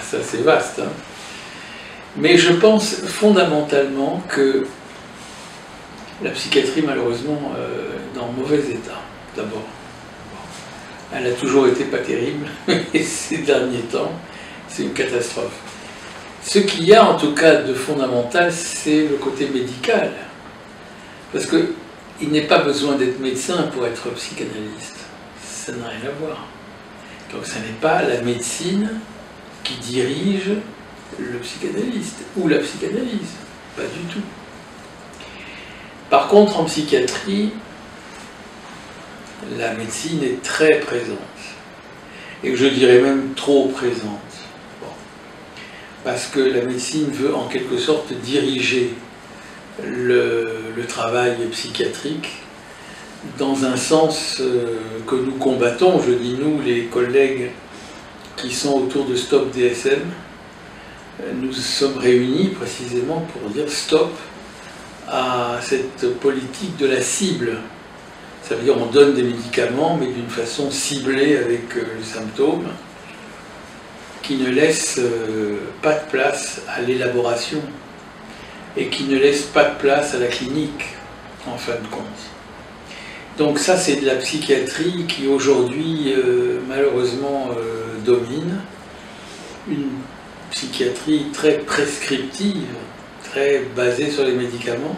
c'est assez vaste. Hein. Mais je pense fondamentalement que la psychiatrie, malheureusement, est dans mauvais état, d'abord. Elle a toujours été pas terrible, et ces derniers temps, c'est une catastrophe. Ce qu'il y a en tout cas de fondamental, c'est le côté médical. Parce qu'il n'est pas besoin d'être médecin pour être psychanalyste. Ça n'a rien à voir. Donc ce n'est pas la médecine qui dirige le psychanalyste ou la psychanalyse. Pas du tout. Par contre, en psychiatrie, la médecine est très présente. Et je dirais même trop présente. Bon. Parce que la médecine veut en quelque sorte diriger le travail psychiatrique dans un sens que nous combattons, je dis nous, les collègues qui sont autour de Stop DSM, nous sommes réunis précisément pour dire stop à cette politique de la cible. Ça veut dire on donne des médicaments, mais d'une façon ciblée avec le symptôme, qui ne laisse pas de place à l'élaboration et qui ne laisse pas de place à la clinique, en fin de compte. Donc ça, c'est de la psychiatrie qui aujourd'hui, malheureusement, domine. Une psychiatrie très prescriptive, très basée sur les médicaments,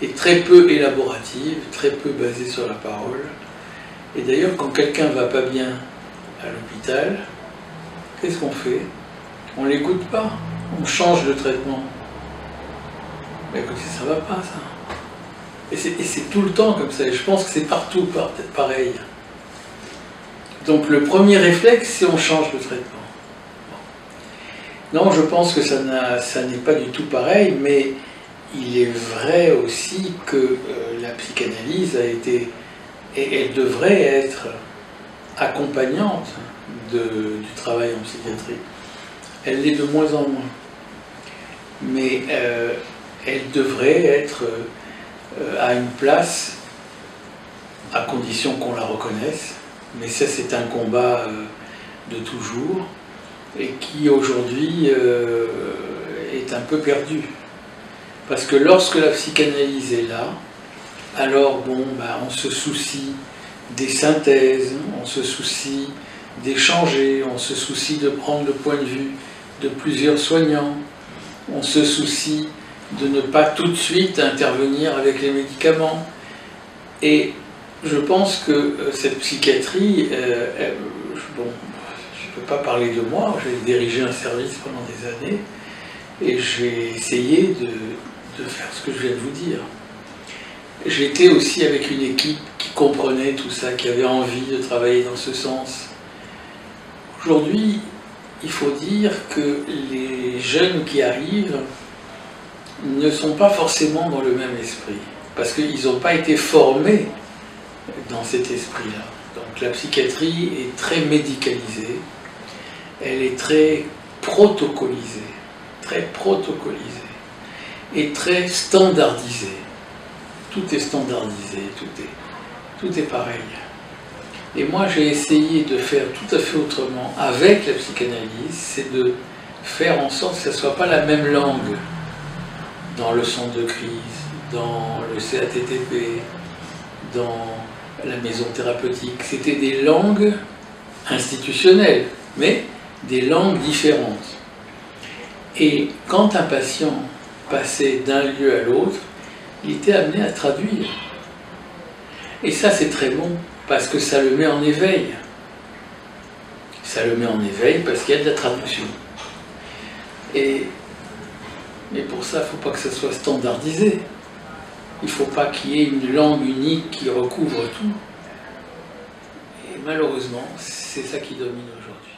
et très peu élaborative, très peu basée sur la parole. Et d'ailleurs, quand quelqu'un ne va pas bien à l'hôpital, qu'est-ce qu'on fait? On ne l'écoute pas, on change de traitement. Mais écoutez, ça ne va pas, ça. Et c'est tout le temps comme ça, et je pense que c'est partout pareil. Donc le premier réflexe, c'est on change de traitement. Bon. Non, je pense que ça n'est pas du tout pareil, mais il est vrai aussi que la psychanalyse a été, et elle devrait être accompagnante du travail en psychiatrie. Elle l'est de moins en moins. Mais elle devrait être à une place, à condition qu'on la reconnaisse, mais ça c'est un combat de toujours, et qui aujourd'hui est un peu perdu. Parce que lorsque la psychanalyse est là, alors bon, on se soucie des synthèses, on se soucie d'échanger, on se soucie de prendre le point de vue de plusieurs soignants, on se soucie de ne pas tout de suite intervenir avec les médicaments. Et je pense que cette psychiatrie, bon, je ne peux pas parler de moi, j'ai dirigé un service pendant des années, et j'ai essayé de faire ce que je viens de vous dire. J'étais aussi avec une équipe qui comprenait tout ça, qui avait envie de travailler dans ce sens. Aujourd'hui, il faut dire que les jeunes qui arrivent ne sont pas forcément dans le même esprit, parce qu'ils n'ont pas été formés dans cet esprit-là. Donc la psychiatrie est très médicalisée, elle est très protocolisée, et très standardisée. Tout est standardisé, tout est pareil. Et moi j'ai essayé de faire tout à fait autrement avec la psychanalyse, c'est de faire en sorte que ce ne soit pas la même langue dans le centre de crise, dans le CATTP, dans la maison thérapeutique. C'était des langues institutionnelles, mais des langues différentes. Et quand un patient passait d'un lieu à l'autre, il était amené à traduire. Et ça, c'est très bon, parce que ça le met en éveil. Ça le met en éveil parce qu'il y a de la traduction. Mais pour ça, il ne faut pas que ça soit standardisé. Il ne faut pas qu'il y ait une langue unique qui recouvre tout. Et malheureusement, c'est ça qui domine aujourd'hui.